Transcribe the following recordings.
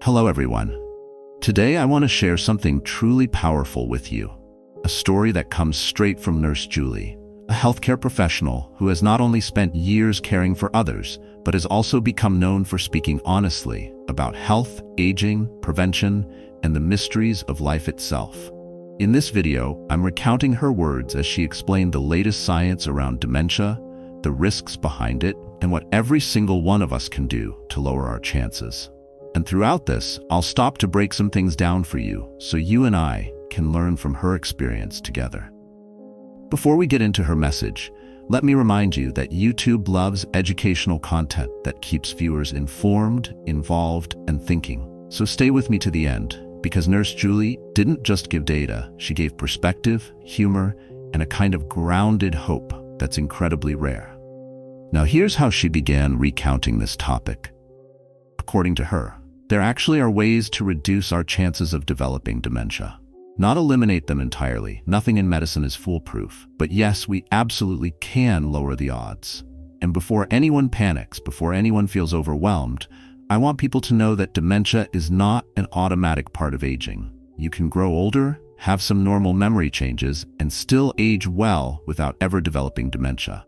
Hello everyone. Today I want to share something truly powerful with you. A story that comes straight from Nurse Julie, a healthcare professional who has not only spent years caring for others, but has also become known for speaking honestly about health, aging, prevention, and the mysteries of life itself. In this video, I'm recounting her words as she explained the latest science around dementia, the risks behind it, and what every single one of us can do to lower our chances. And throughout this, I'll stop to break some things down for you so you and I can learn from her experience together. Before we get into her message, let me remind you that YouTube loves educational content that keeps viewers informed, involved, and thinking. So stay with me to the end, because Nurse Julie didn't just give data, she gave perspective, humor, and a kind of grounded hope that's incredibly rare. Now here's how she began recounting this topic. According to her, there actually are ways to reduce our chances of developing dementia. Not eliminate them entirely. Nothing in medicine is foolproof. But yes, we absolutely can lower the odds. And before anyone panics, before anyone feels overwhelmed, I want people to know that dementia is not an automatic part of aging. You can grow older, have some normal memory changes, and still age well without ever developing dementia.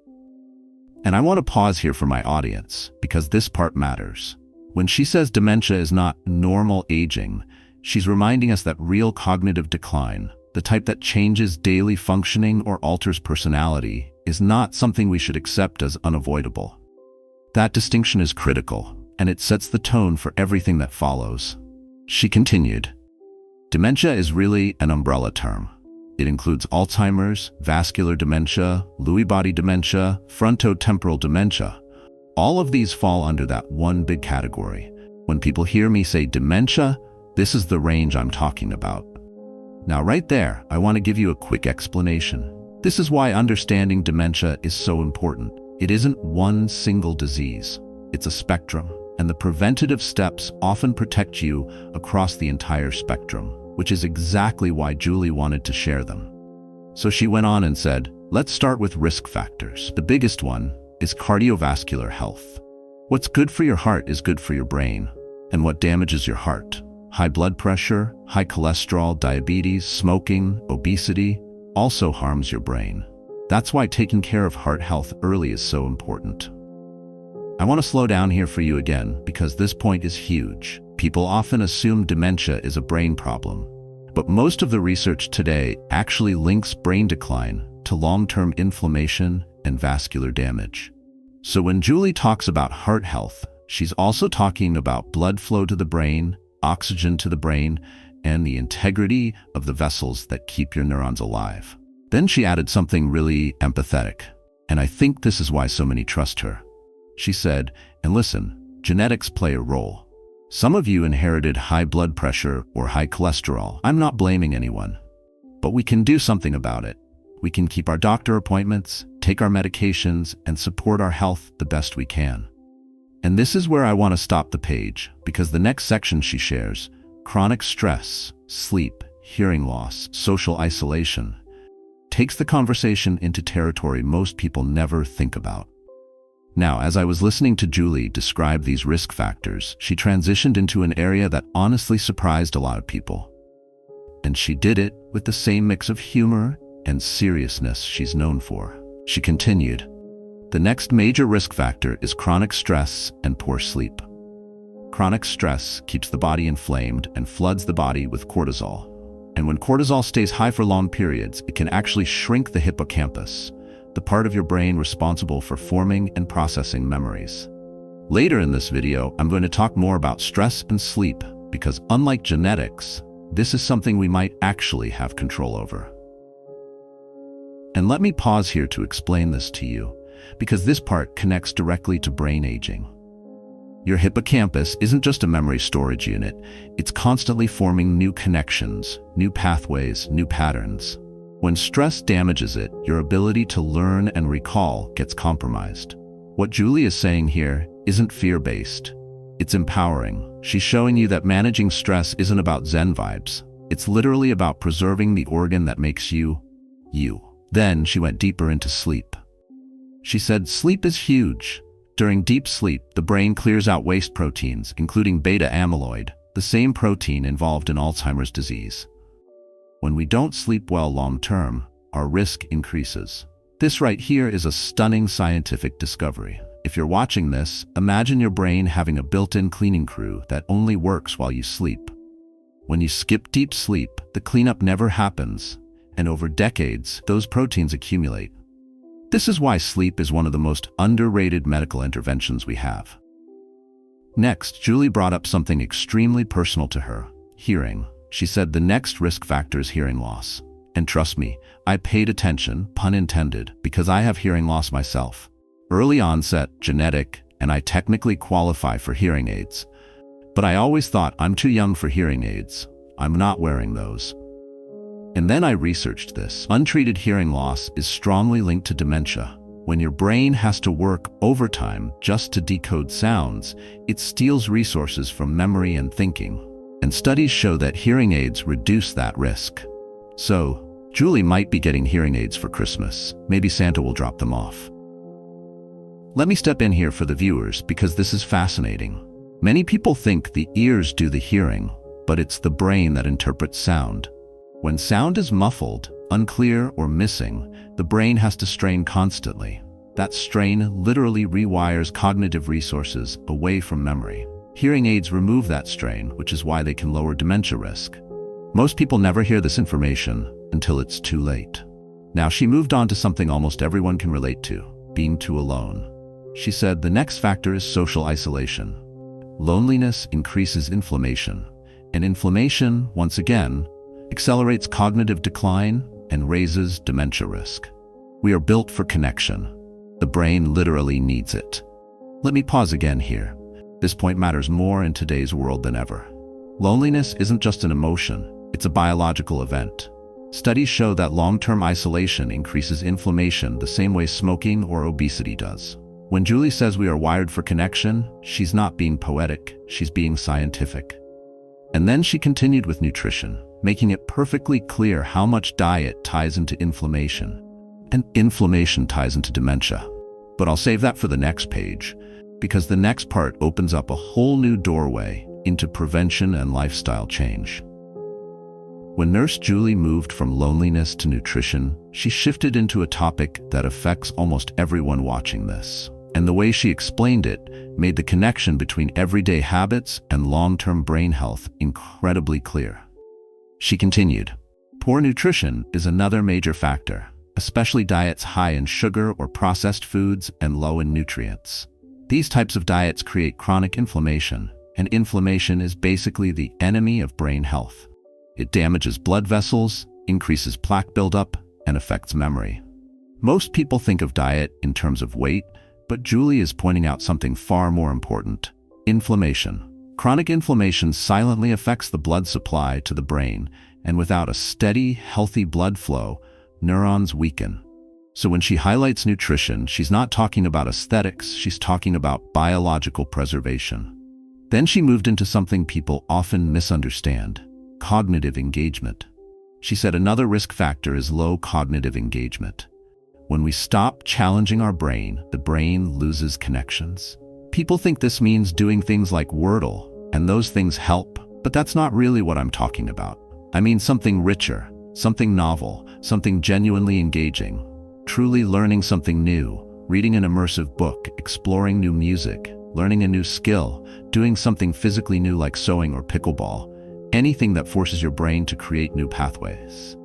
And I want to pause here for my audience, because this part matters. When she says dementia is not normal aging, she's reminding us that real cognitive decline, the type that changes daily functioning or alters personality, is not something we should accept as unavoidable. That distinction is critical, and it sets the tone for everything that follows. She continued, "Dementia is really an umbrella term. It includes Alzheimer's, vascular dementia, Lewy body dementia, frontotemporal dementia. All of these fall under that one big category. When people hear me say dementia, this is the range I'm talking about." Now right there, I want to give you a quick explanation. This is why understanding dementia is so important. It isn't one single disease. It's a spectrum, and the preventative steps often protect you across the entire spectrum, which is exactly why Julie wanted to share them. So she went on and said, let's start with risk factors. The biggest one is cardiovascular health. What's good for your heart is good for your brain. And what damages your heart? High blood pressure, high cholesterol, diabetes, smoking, obesity also harms your brain. That's why taking care of heart health early is so important. I want to slow down here for you again because this point is huge. People often assume dementia is a brain problem, but most of the research today actually links brain decline to long-term inflammation and vascular damage. So when Julie talks about heart health, she's also talking about blood flow to the brain, oxygen to the brain, and the integrity of the vessels that keep your neurons alive. Then she added something really empathetic, and I think this is why so many trust her. She said, and listen, genetics play a role. Some of you inherited high blood pressure or high cholesterol. I'm not blaming anyone, but we can do something about it. We can keep our doctor appointments, take our medications, and support our health the best we can. And this is where I want to stop the page, because the next section she shares, chronic stress, sleep, hearing loss, social isolation, takes the conversation into territory most people never think about. Now, as I was listening to Julie describe these risk factors, she transitioned into an area that honestly surprised a lot of people. And she did it with the same mix of humor and seriousness she's known for. She continued, the next major risk factor is chronic stress and poor sleep. Chronic stress keeps the body inflamed and floods the body with cortisol. And when cortisol stays high for long periods, it can actually shrink the hippocampus, the part of your brain responsible for forming and processing memories. Later in this video, I'm going to talk more about stress and sleep, because unlike genetics, this is something we might actually have control over. And let me pause here to explain this to you, because this part connects directly to brain aging. Your hippocampus isn't just a memory storage unit, it's constantly forming new connections, new pathways, new patterns. When stress damages it, your ability to learn and recall gets compromised. What Julie is saying here isn't fear-based, it's empowering. She's showing you that managing stress isn't about Zen vibes. It's literally about preserving the organ that makes you, you. Then she went deeper into sleep. She said, sleep is huge. During deep sleep, the brain clears out waste proteins, including beta amyloid, the same protein involved in Alzheimer's disease. When we don't sleep well long-term, our risk increases. This right here is a stunning scientific discovery. If you're watching this, imagine your brain having a built-in cleaning crew that only works while you sleep. When you skip deep sleep, the cleanup never happens, and over decades, those proteins accumulate. This is why sleep is one of the most underrated medical interventions we have. Next, Julie brought up something extremely personal to her: hearing. She said the next risk factor is hearing loss. And trust me, I paid attention, pun intended, because I have hearing loss myself. Early onset, genetic, and I technically qualify for hearing aids. But I always thought I'm too young for hearing aids. I'm not wearing those. And then I researched this. Untreated hearing loss is strongly linked to dementia. When your brain has to work overtime just to decode sounds, it steals resources from memory and thinking. And studies show that hearing aids reduce that risk. So, Julie might be getting hearing aids for Christmas. Maybe Santa will drop them off. Let me step in here for the viewers because this is fascinating. Many people think the ears do the hearing, but it's the brain that interprets sound. When sound is muffled, unclear, or missing, the brain has to strain constantly. That strain literally rewires cognitive resources away from memory. Hearing aids remove that strain, which is why they can lower dementia risk. Most people never hear this information until it's too late. Now she moved on to something almost everyone can relate to: being too alone. She said the next factor is social isolation. Loneliness increases inflammation, and inflammation, once again, accelerates cognitive decline and raises dementia risk. We are built for connection. The brain literally needs it. Let me pause again here. This point matters more in today's world than ever. Loneliness isn't just an emotion, it's a biological event. Studies show that long-term isolation increases inflammation the same way smoking or obesity does. When Julie says we are wired for connection, she's not being poetic, she's being scientific. And then she continued with nutrition, making it perfectly clear how much diet ties into inflammation, and inflammation ties into dementia. But I'll save that for the next page, because the next part opens up a whole new doorway into prevention and lifestyle change. When Nurse Julie moved from loneliness to nutrition, she shifted into a topic that affects almost everyone watching this. And the way she explained it made the connection between everyday habits and long-term brain health incredibly clear. She continued, "Poor nutrition is another major factor, especially diets high in sugar or processed foods and low in nutrients. These types of diets create chronic inflammation, and inflammation is basically the enemy of brain health. It damages blood vessels, increases plaque buildup, and affects memory." Most people think of diet in terms of weight, but Julie is pointing out something far more important: inflammation. Chronic inflammation silently affects the blood supply to the brain, and without a steady, healthy blood flow, neurons weaken. So when she highlights nutrition, she's not talking about aesthetics, she's talking about biological preservation. Then she moved into something people often misunderstand: cognitive engagement. She said another risk factor is low cognitive engagement. When we stop challenging our brain, the brain loses connections. People think this means doing things like Wordle, and those things help, but that's not really what I'm talking about. I mean something richer, something novel, something genuinely engaging. Truly learning something new, reading an immersive book, exploring new music, learning a new skill, doing something physically new like sewing or pickleball, anything that forces your brain to create new pathways.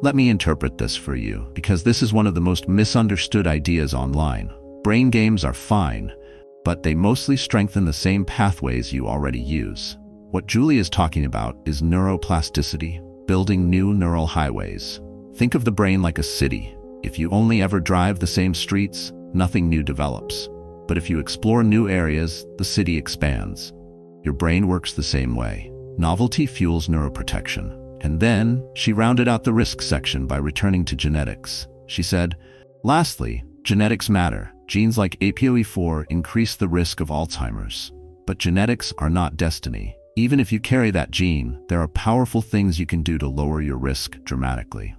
Let me interpret this for you, because this is one of the most misunderstood ideas online. Brain games are fine, but they mostly strengthen the same pathways you already use. What Julie is talking about is neuroplasticity, building new neural highways. Think of the brain like a city. If you only ever drive the same streets, nothing new develops. But if you explore new areas, the city expands. Your brain works the same way. Novelty fuels neuroprotection. And then, she rounded out the risk section by returning to genetics. She said, "Lastly, genetics matter. Genes like APOE4 increase the risk of Alzheimer's. But genetics are not destiny. Even if you carry that gene, there are powerful things you can do to lower your risk dramatically."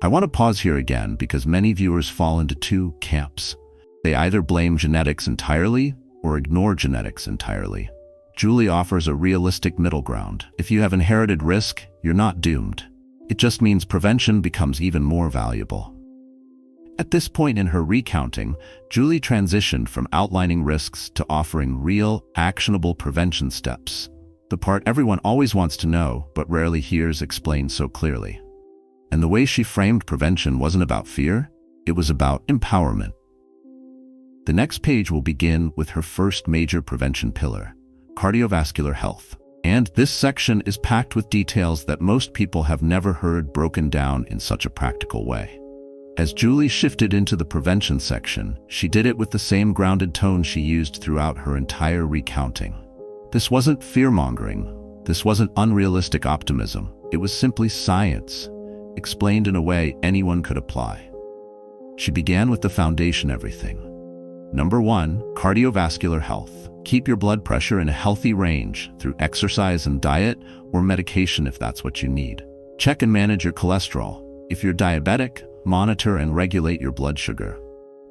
I want to pause here again because many viewers fall into two camps. They either blame genetics entirely, or ignore genetics entirely. Julie offers a realistic middle ground. If you have inherited risk, you're not doomed. It just means prevention becomes even more valuable. At this point in her recounting, Julie transitioned from outlining risks to offering real, actionable prevention steps. The part everyone always wants to know, but rarely hears explained so clearly. And the way she framed prevention wasn't about fear, it was about empowerment. The next page will begin with her first major prevention pillar, cardiovascular health. And this section is packed with details that most people have never heard broken down in such a practical way. As Julie shifted into the prevention section, she did it with the same grounded tone she used throughout her entire recounting. This wasn't fear-mongering. This wasn't unrealistic optimism. It was simply science, explained in a way anyone could apply. She began with the foundation everything. Number 1, cardiovascular health. Keep your blood pressure in a healthy range through exercise and diet, or medication if that's what you need. Check and manage your cholesterol. If you're diabetic, monitor and regulate your blood sugar.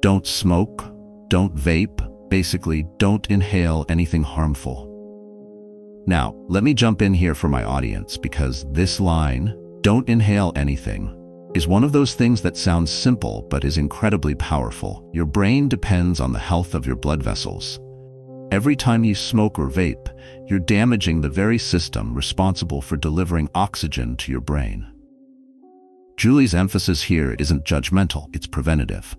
Don't smoke, don't vape, basically don't inhale anything harmful. Now, let me jump in here for my audience because this line, don't inhale anything, is one of those things that sounds simple but is incredibly powerful. Your brain depends on the health of your blood vessels. Every time you smoke or vape, you're damaging the very system responsible for delivering oxygen to your brain. Julie's emphasis here isn't judgmental, it's preventative.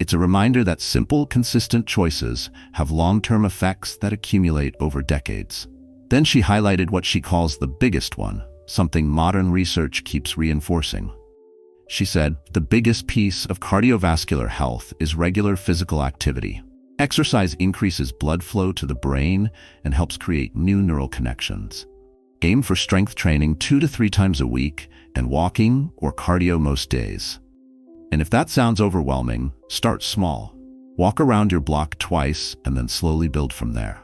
It's a reminder that simple, consistent choices have long-term effects that accumulate over decades. Then she highlighted what she calls the biggest one, something modern research keeps reinforcing. She said, the biggest piece of cardiovascular health is regular physical activity. Exercise increases blood flow to the brain and helps create new neural connections. Aim for strength training 2 to 3 times a week and walking or cardio most days. And if that sounds overwhelming, start small. Walk around your block twice and then slowly build from there.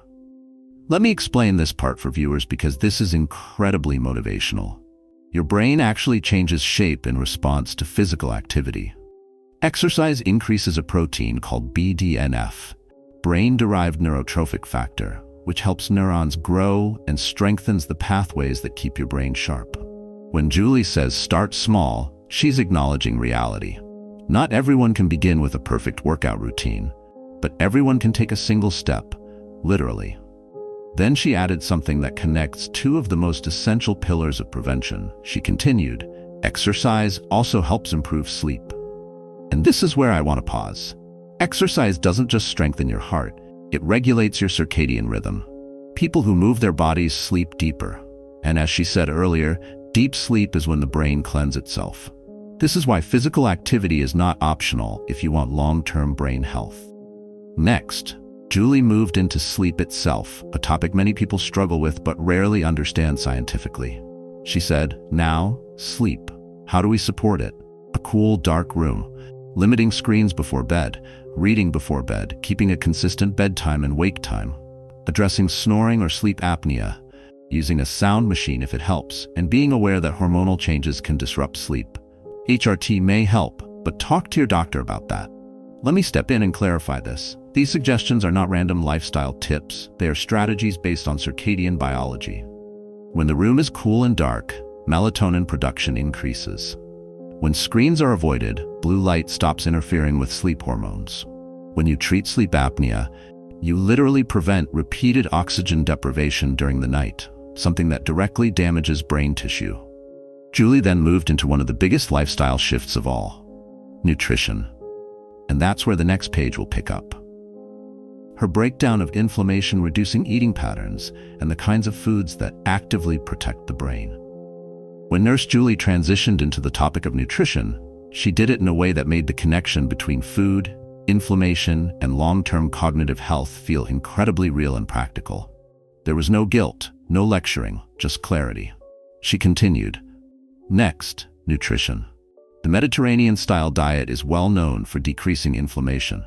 Let me explain this part for viewers because this is incredibly motivational. Your brain actually changes shape in response to physical activity. Exercise increases a protein called BDNF, brain-derived neurotrophic factor, which helps neurons grow and strengthens the pathways that keep your brain sharp. When Julie says start small, she's acknowledging reality. Not everyone can begin with a perfect workout routine, but everyone can take a single step, literally. Then she added something that connects 2 of the most essential pillars of prevention. She continued, exercise also helps improve sleep. And this is where I want to pause. Exercise doesn't just strengthen your heart, it regulates your circadian rhythm. People who move their bodies sleep deeper. And as she said earlier, deep sleep is when the brain cleanses itself. This is why physical activity is not optional if you want long-term brain health. Next, Julie moved into sleep itself, a topic many people struggle with but rarely understand scientifically. She said, now, sleep. How do we support it? A cool, dark room, limiting screens before bed, reading before bed, keeping a consistent bedtime and wake time, addressing snoring or sleep apnea, using a sound machine if it helps, and being aware that hormonal changes can disrupt sleep. HRT may help, but talk to your doctor about that. Let me step in and clarify this. These suggestions are not random lifestyle tips. They are strategies based on circadian biology. When the room is cool and dark, melatonin production increases. When screens are avoided, blue light stops interfering with sleep hormones. When you treat sleep apnea, you literally prevent repeated oxygen deprivation during the night, something that directly damages brain tissue. Julie then moved into one of the biggest lifestyle shifts of all, nutrition. And that's where the next page will pick up. Her breakdown of inflammation-reducing eating patterns and the kinds of foods that actively protect the brain. When Nurse Julie transitioned into the topic of nutrition, she did it in a way that made the connection between food, inflammation, and long-term cognitive health feel incredibly real and practical. There was no guilt, no lecturing, just clarity. She continued, next, nutrition. The Mediterranean-style diet is well known for decreasing inflammation.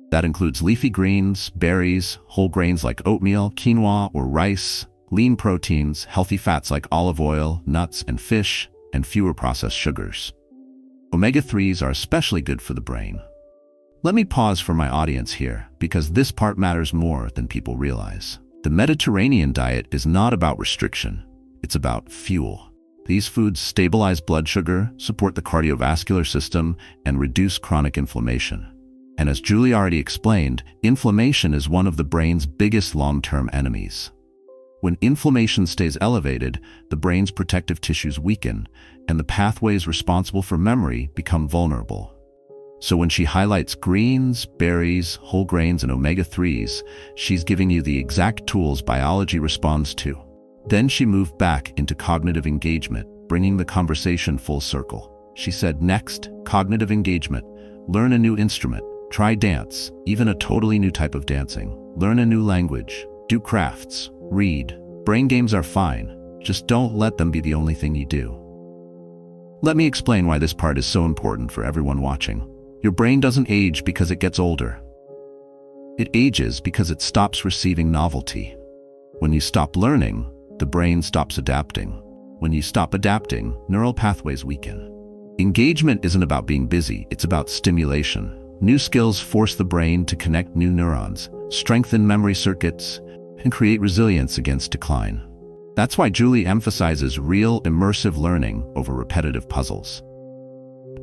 That includes leafy greens, berries, whole grains like oatmeal, quinoa, or rice, lean proteins, healthy fats like olive oil, nuts, and fish, and fewer processed sugars. Omega-3s are especially good for the brain. Let me pause for my audience here, because this part matters more than people realize. The Mediterranean diet is not about restriction. It's about fuel. These foods stabilize blood sugar, support the cardiovascular system, and reduce chronic inflammation. And as Julie already explained, inflammation is one of the brain's biggest long-term enemies. When inflammation stays elevated, the brain's protective tissues weaken, and the pathways responsible for memory become vulnerable. So when she highlights greens, berries, whole grains, and omega-3s, she's giving you the exact tools biology responds to. Then she moved back into cognitive engagement, bringing the conversation full circle. She said, next, cognitive engagement. Learn a new instrument. Try dance, even a totally new type of dancing. Learn a new language. Do crafts. Read. Brain games are fine. Just don't let them be the only thing you do. Let me explain why this part is so important for everyone watching. Your brain doesn't age because it gets older. It ages because it stops receiving novelty. When you stop learning, the brain stops adapting. When you stop adapting, neural pathways weaken. Engagement isn't about being busy, it's about stimulation. New skills force the brain to connect new neurons, strengthen memory circuits, and create resilience against decline. That's why Julie emphasizes real, immersive learning over repetitive puzzles.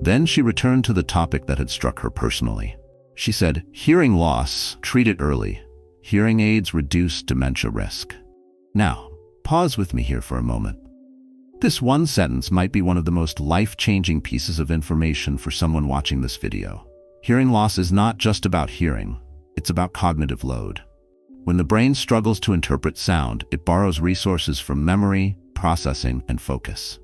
Then she returned to the topic that had struck her personally. She said, hearing loss, treat it early. Hearing aids reduce dementia risk. Now, pause with me here for a moment. This one sentence might be one of the most life-changing pieces of information for someone watching this video. Hearing loss is not just about hearing, it's about cognitive load. When the brain struggles to interpret sound, it borrows resources from memory, processing, and focus.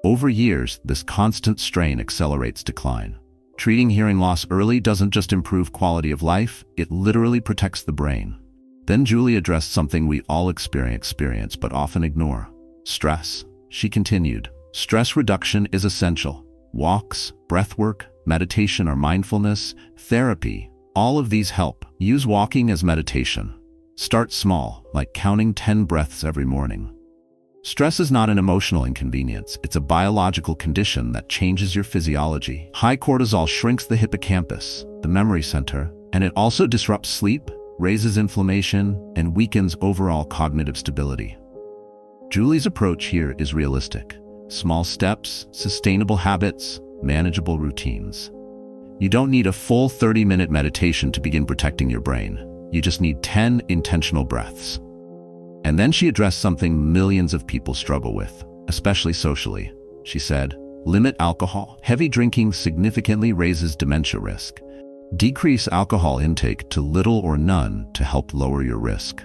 Over years, this constant strain accelerates decline. Treating hearing loss early doesn't just improve quality of life, it literally protects the brain. Then Julie addressed something we all experience but often ignore: stress. She continued, stress reduction is essential. Walks, breathwork, meditation or mindfulness, therapy, all of these help. Use walking as meditation. Start small, like counting 10 breaths every morning. Stress is not an emotional inconvenience, it's a biological condition that changes your physiology. High cortisol shrinks the hippocampus, the memory center, and it also disrupts sleep, raises inflammation, and weakens overall cognitive stability. Julie's approach here is realistic. Small steps, sustainable habits, manageable routines. You don't need a full 30-minute meditation to begin protecting your brain. You just need 10 intentional breaths. And then she addressed something millions of people struggle with, especially socially. She said, limit alcohol. Heavy drinking significantly raises dementia risk. Decrease alcohol intake to little or none to help lower your risk.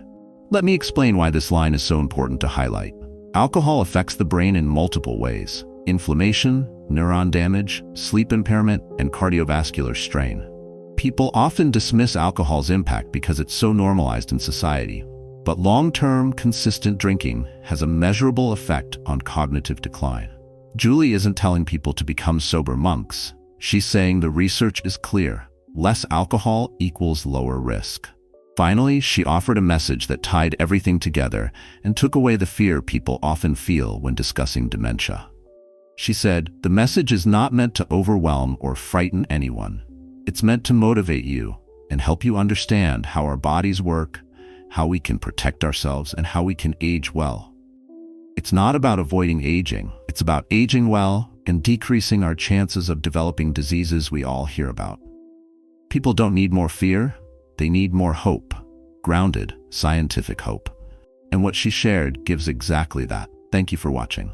Let me explain why this line is so important to highlight. Alcohol affects the brain in multiple ways: inflammation, neuron damage, sleep impairment, and cardiovascular strain. People often dismiss alcohol's impact because it's so normalized in society. But long-term, consistent drinking has a measurable effect on cognitive decline. Julie isn't telling people to become sober monks. She's saying the research is clear. Less alcohol equals lower risk. Finally, she offered a message that tied everything together and took away the fear people often feel when discussing dementia. She said, the message is not meant to overwhelm or frighten anyone. It's meant to motivate you and help you understand how our bodies work, how we can protect ourselves, and how we can age well. It's not about avoiding aging. It's about aging well and decreasing our chances of developing diseases we all hear about. People don't need more fear. They need more hope. Grounded, scientific hope. And what she shared gives exactly that. Thank you for watching.